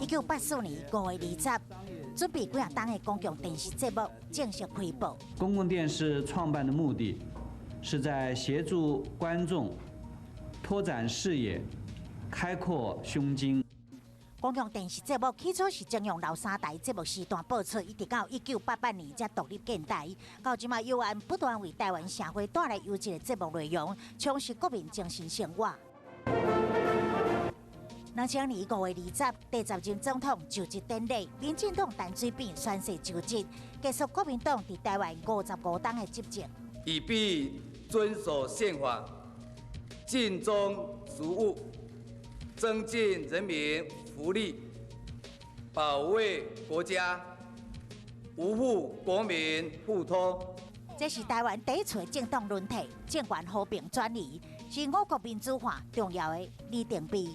1984年5月20日，准备几啊档的公共电视节目正式开播。公共电视创办的目的，是在协助观众拓展视野、开阔胸襟。 公共电视节目起初是征用老三台节目时段播出，一直到1988年才独立建台。到今嘛，由安不断为台湾社会带来优质的节目内容，充实国民精神生活。2000年5月20日，第10任总统就职典礼，民进党陈水扁宣誓就职，结束国民党在台湾55党的执政。以必遵守宪法，尽忠职务，增进人民福利，保卫国家，维护国民互通。这是台湾第一次政党轮替、政权和平转移，是我国民主化重要的里程碑。